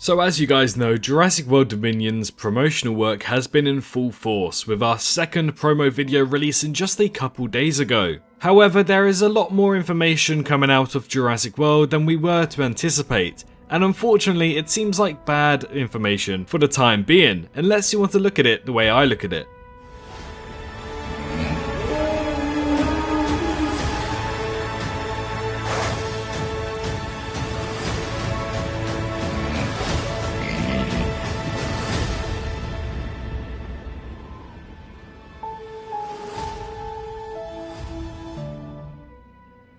So as you guys know, Jurassic World Dominion's promotional work has been in full force, with our second promo video releasing just a couple days ago. However, there is a lot more information coming out of Jurassic World than we were to anticipate, and unfortunately it seems like bad information for the time being, unless you want to look at it the way I look at it.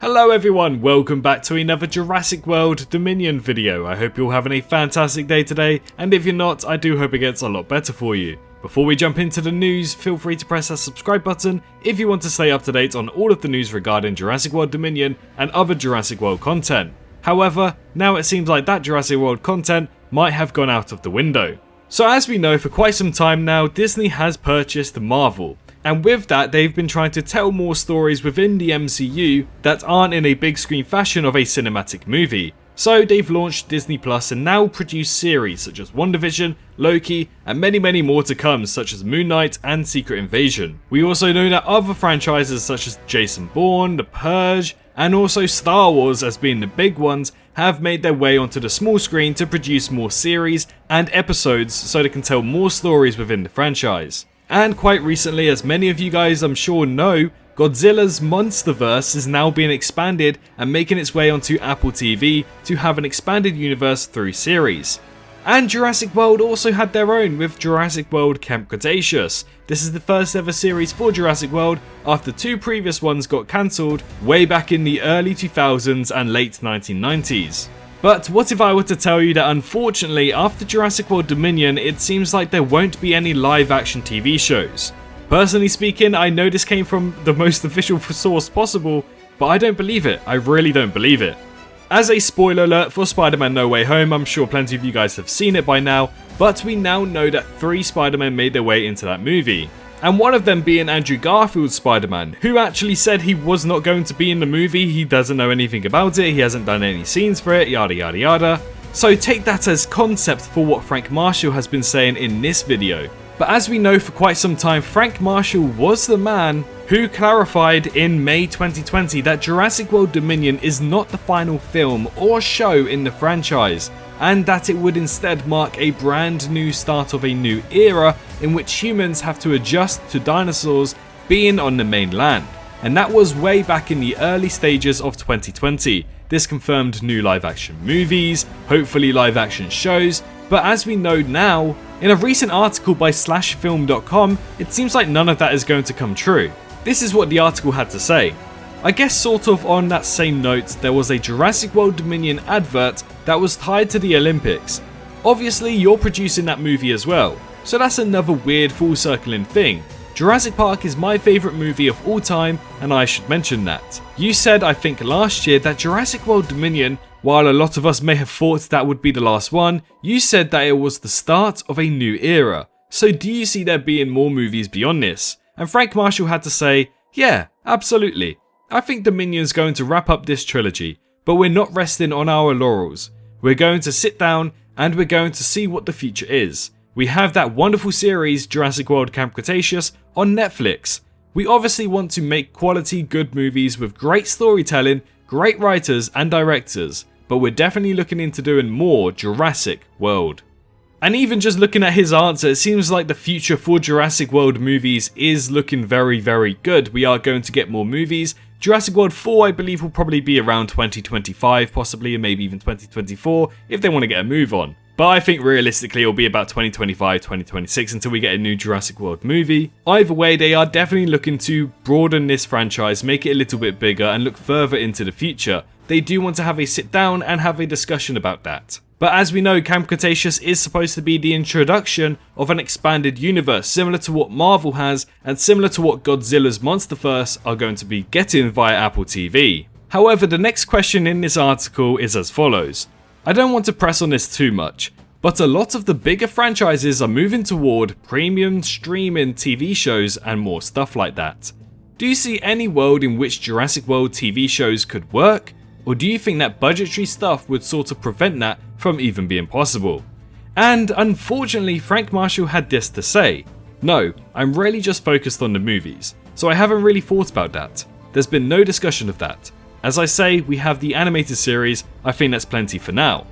Hello everyone, welcome back to another Jurassic World Dominion video. I hope you're all having a fantastic day today, and if you're not, I do hope it gets a lot better for you. Before we jump into the news, feel free to press that subscribe button if you want to stay up to date on all of the news regarding Jurassic World Dominion and other Jurassic World content. However, now it seems like that Jurassic World content might have gone out of the window. So as we know, for quite some time now, Disney has purchased Marvel. And with that, they've been trying to tell more stories within the MCU that aren't in a big screen fashion of a cinematic movie. So they've launched Disney Plus and now produce series such as WandaVision, Loki, and many more to come, such as Moon Knight and Secret Invasion. We also know that other franchises such as Jason Bourne, The Purge, and also Star Wars as being the big ones have made their way onto the small screen to produce more series and episodes so they can tell more stories within the franchise. And quite recently, as many of you guys I'm sure know, Godzilla's Monsterverse is now being expanded and making its way onto Apple TV to have an expanded universe through series. And Jurassic World also had their own with Jurassic World Camp Cretaceous. This is the first ever series for Jurassic World after two previous ones got cancelled way back in the early 2000s and late 1990s. But what if I were to tell you that unfortunately after Jurassic World Dominion it seems like there won't be any live action TV shows? Personally speaking, I know this came from the most official source possible, but I don't believe it. I really don't believe it. As a spoiler alert for Spider-Man No Way Home, I'm sure plenty of you guys have seen it by now, but we now know that 3 Spider-Men made their way into that movie. And one of them being Andrew Garfield's Spider-Man, who actually said he was not going to be in the movie, he doesn't know anything about it, he hasn't done any scenes for it, yada yada yada. So take that as concept for what Frank Marshall has been saying in this video. But as we know for quite some time, Frank Marshall was the man who clarified in May 2020 that Jurassic World Dominion is not the final film or show in the franchise, and that it would instead mark a brand new start of a new era in which humans have to adjust to dinosaurs being on the mainland. And that was way back in the early stages of 2020. This confirmed new live action movies, hopefully live action shows, but as we know now, in a recent article by slashfilm.com, it seems like none of that is going to come true. This is what the article had to say. I guess sort of on that same note, there was a Jurassic World Dominion advert that was tied to the Olympics. Obviously you're producing that movie as well, so that's another weird full circling thing. Jurassic Park is my favourite movie of all time, and I should mention that. You said, I think last year, that Jurassic World Dominion, while a lot of us may have thought that would be the last one, you said that it was the start of a new era. So do you see there being more movies beyond this? And Frank Marshall had to say, yeah, absolutely. I think Dominion's going to wrap up this trilogy, but we're not resting on our laurels. We're going to sit down and we're going to see what the future is. We have that wonderful series, Jurassic World Camp Cretaceous, on Netflix. We obviously want to make quality good movies with great storytelling, great writers and directors, but we're definitely looking into doing more Jurassic World. And even just looking at his answer, it seems like the future for Jurassic World movies is looking very good. We are going to get more movies. Jurassic World 4 I believe will probably be around 2025 possibly, and maybe even 2024 if they want to get a move on. But I think realistically it'll be about 2025, 2026 until we get a new Jurassic World movie. Either way, they are definitely looking to broaden this franchise, make it a little bit bigger and look further into the future. They do want to have a sit down and have a discussion about that. But as we know, Camp Cretaceous is supposed to be the introduction of an expanded universe, similar to what Marvel has and similar to what Godzilla's Monsterverse are going to be getting via Apple TV. However, the next question in this article is as follows. I don't want to press on this too much, but a lot of the bigger franchises are moving toward premium streaming TV shows and more stuff like that. Do you see any world in which Jurassic World TV shows could work? Or do you think that budgetary stuff would sort of prevent that from even being possible? And unfortunately, Frank Marshall had this to say: "No, I'm really just focused on the movies, so I haven't really thought about that. There's been no discussion of that. As I say, we have the animated series, I think that's plenty for now."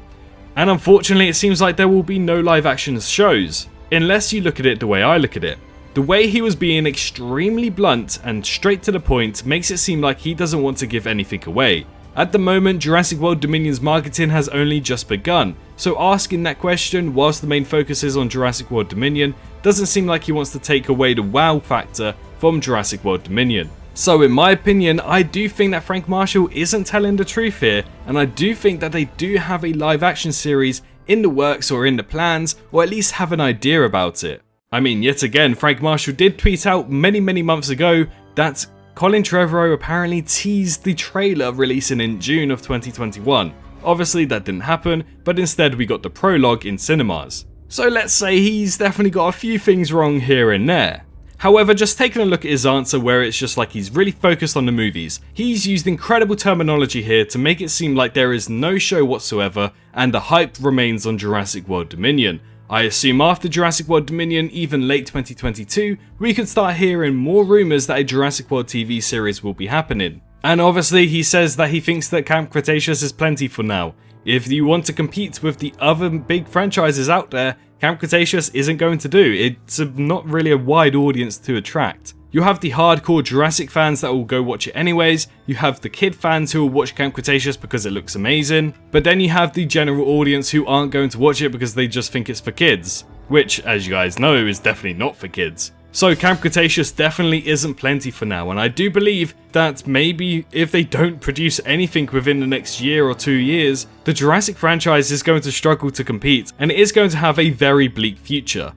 And unfortunately, it seems like there will be no live action shows, unless you look at it the way I look at it. The way he was being extremely blunt and straight to the point makes it seem like he doesn't want to give anything away. At the moment, Jurassic World Dominion's marketing has only just begun, so asking that question whilst the main focus is on Jurassic World Dominion doesn't seem like he wants to take away the wow factor from Jurassic World Dominion. So in my opinion, I do think that Frank Marshall isn't telling the truth here, and I do think that they do have a live action series in the works or in the plans, or at least have an idea about it. I mean, yet again, Frank Marshall did tweet out many months ago that Colin Trevorrow apparently teased the trailer releasing in June of 2021. Obviously that didn't happen, but instead we got the prologue in cinemas. So let's say he's definitely got a few things wrong here and there. However, just taking a look at his answer where it's just like he's really focused on the movies, he's used incredible terminology here to make it seem like there is no show whatsoever and the hype remains on Jurassic World Dominion. I assume after Jurassic World Dominion, even late 2022, we could start hearing more rumours that a Jurassic World TV series will be happening. And obviously he says that he thinks that Camp Cretaceous is plenty for now. If you want to compete with the other big franchises out there, Camp Cretaceous isn't going to do. It's not really a wide audience to attract. You have the hardcore Jurassic fans that will go watch it anyways, you have the kid fans who will watch Camp Cretaceous because it looks amazing, but then you have the general audience who aren't going to watch it because they just think it's for kids, which, as you guys know, is definitely not for kids. So Camp Cretaceous definitely isn't plenty for now, and I do believe that maybe if they don't produce anything within the next year or 2 years, the Jurassic franchise is going to struggle to compete, and it is going to have a very bleak future.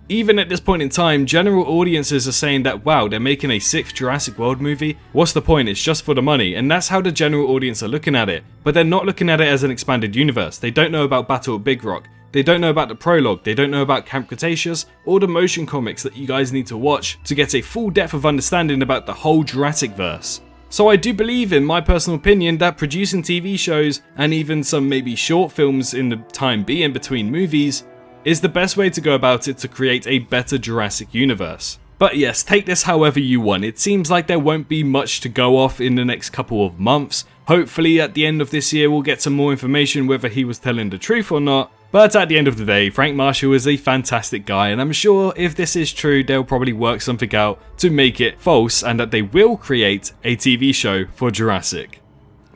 Even at this point in time, general audiences are saying that wow, they're making a 6th Jurassic World movie, what's the point, it's just for the money, and that's how the general audience are looking at it. But they're not looking at it as an expanded universe. They don't know about Battle at Big Rock, they don't know about the prologue, they don't know about Camp Cretaceous, or the motion comics that you guys need to watch to get a full depth of understanding about the whole Jurassic verse. So I do believe, in my personal opinion, that producing TV shows, and even some maybe short films in the time being between movies, is the best way to go about it to create a better Jurassic universe. But yes, take this however you want. It seems like there won't be much to go off in the next couple of months. Hopefully at the end of this year we'll get some more information whether he was telling the truth or not. But at the end of the day, Frank Marshall is a fantastic guy, and I'm sure if this is true, they'll probably work something out to make it false and that they will create a TV show for Jurassic.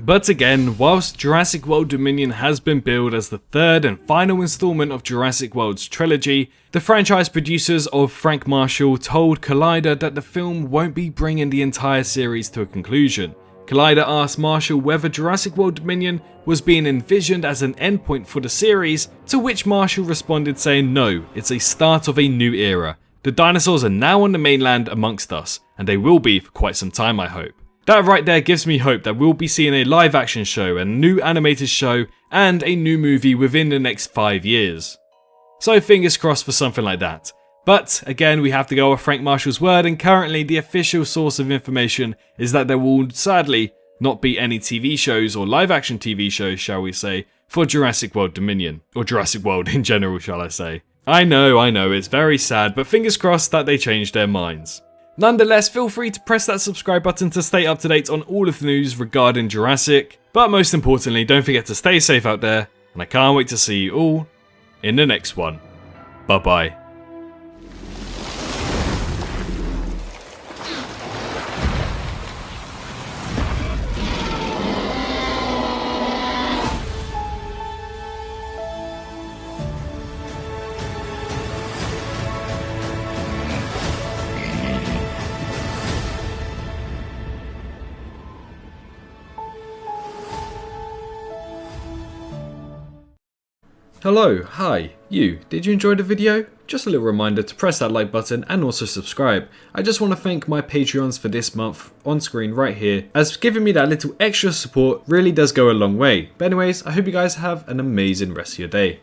But again, whilst Jurassic World Dominion has been billed as the third and final installment of Jurassic World's trilogy, the franchise producers of Frank Marshall told Collider that the film won't be bringing the entire series to a conclusion. Collider asked Marshall whether Jurassic World Dominion was being envisioned as an endpoint for the series, to which Marshall responded saying no, it's a start of a new era. The dinosaurs are now on the mainland amongst us, and they will be for quite some time I hope. That right there gives me hope that we'll be seeing a live action show, a new animated show, and a new movie within the next 5 years. So fingers crossed for something like that. But again, we have to go off Frank Marshall's word, and currently the official source of information is that there will sadly not be any TV shows or live action TV shows, shall we say, for Jurassic World Dominion, or Jurassic World in general, shall I say. I know, it's very sad, but fingers crossed that they change their minds. Nonetheless, feel free to press that subscribe button to stay up to date on all of the news regarding Jurassic, but most importantly, don't forget to stay safe out there, and I can't wait to see you all in the next one. Bye bye. Hello, hi, you, did you enjoy the video? Just a little reminder to press that like button and also subscribe. I just want to thank my Patreons for this month on screen right here, as giving me that little extra support really does go a long way. But anyways, I hope you guys have an amazing rest of your day.